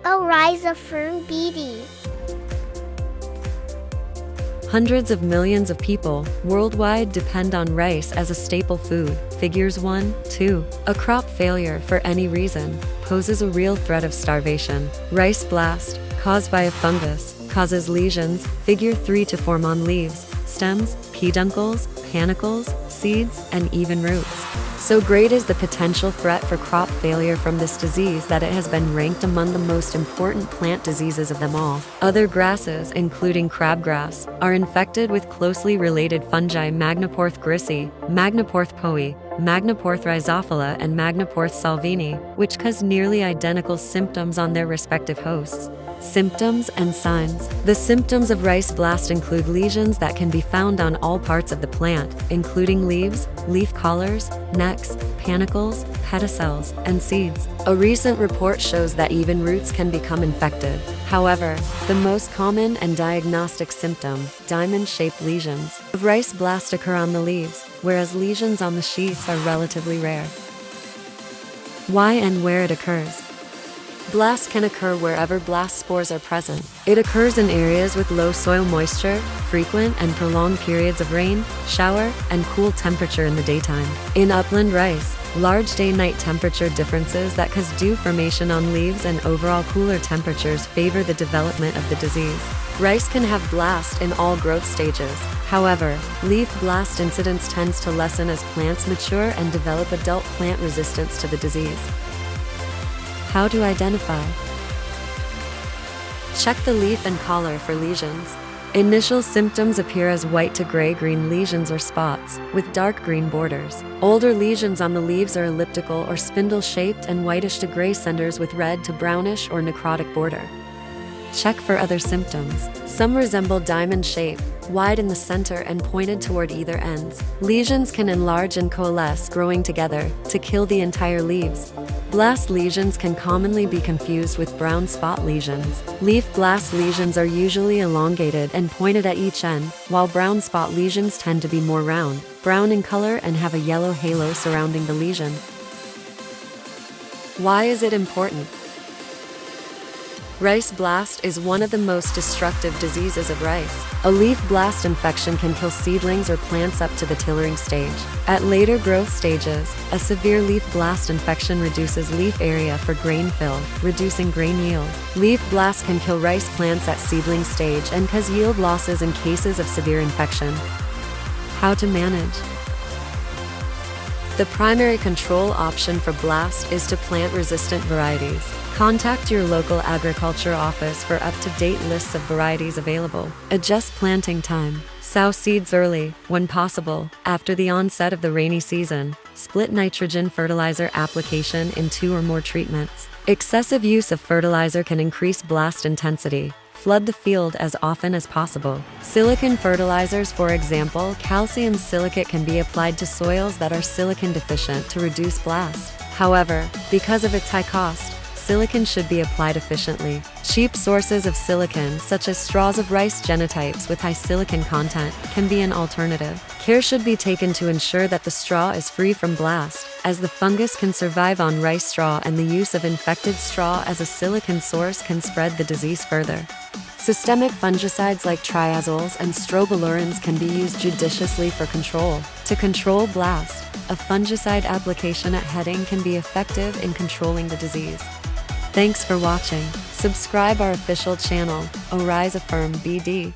ORYZA fern BD. Hundreds of millions of people worldwide depend on rice as a staple food. Figures 1, 2. A crop failure for any reason poses a real threat of starvation. Rice blast, caused by a fungus, causes lesions. Figure 3 to form on leaves, stems, peduncles, panicles, seeds, and even roots. So great is the potential threat for crop failure from this disease that it has been ranked among the most important plant diseases of them all. Other grasses, including crabgrass, are infected with closely related fungi Magnaporthe grisi, Magnaporthe poe, Magnaporthe rhizophila, and Magnaporthe salvini, which cause nearly identical symptoms on their respective hosts. Symptoms and signs. The symptoms of rice blast include lesions that can be found on all parts of the plant, including leaves, leaf collars, necks, panicles, pedicels, and seeds. A recent report shows that even roots can become infected. However, the most common and diagnostic symptom, diamond-shaped lesions, of rice blast occur on the leaves, whereas lesions on the sheaths are relatively rare. Why and where it occurs. Blast can occur wherever blast spores are present. It occurs in areas with low soil moisture, frequent and prolonged periods of rain, shower, and cool temperature in the daytime. In upland rice, large day-night temperature differences that cause dew formation on leaves and overall cooler temperatures favor the development of the disease. Rice can have blast in all growth stages. However, leaf blast incidence tends to lessen as plants mature and develop adult plant resistance to the disease. How to identify. Check the leaf and collar for lesions. Initial symptoms appear as white to gray-green lesions or spots, with dark green borders. Older lesions on the leaves are elliptical or spindle-shaped and whitish to gray centers with red to brownish or necrotic border. Check for other symptoms. Some resemble diamond shape, wide in the center and pointed toward either ends. Lesions can enlarge and coalesce, growing together, to kill the entire leaves. Blast lesions can commonly be confused with brown spot lesions. Leaf blast lesions are usually elongated and pointed at each end, while brown spot lesions tend to be more round, brown in color, and have a yellow halo surrounding the lesion. Why is it important? Rice blast is one of the most destructive diseases of rice. A leaf blast infection can kill seedlings or plants up to the tillering stage. At later growth stages, a severe leaf blast infection reduces leaf area for grain fill, reducing grain yield. Leaf blast can kill rice plants at seedling stage and cause yield losses in cases of severe infection. How to manage. The primary control option for blast is to plant resistant varieties. Contact your local agriculture office for up-to-date lists of varieties available. Adjust planting time. Sow seeds early, when possible, after the onset of the rainy season. Split nitrogen fertilizer application in 2 or more treatments. Excessive use of fertilizer can increase blast intensity. Flood the field as often as possible. Silicon fertilizers, for example, calcium silicate, can be applied to soils that are silicon deficient to reduce blast. However, because of its high cost, silicon should be applied efficiently. Cheap sources of silicon, such as straws of rice genotypes with high silicon content, can be an alternative. Care should be taken to ensure that the straw is free from blast, as the fungus can survive on rice straw and the use of infected straw as a silicon source can spread the disease further. Systemic fungicides like triazoles and strobilurins can be used judiciously for control. To control blast, a fungicide application at heading can be effective in controlling the disease. Thanks for watching. Subscribe our official channel, ORYZA Firm BD.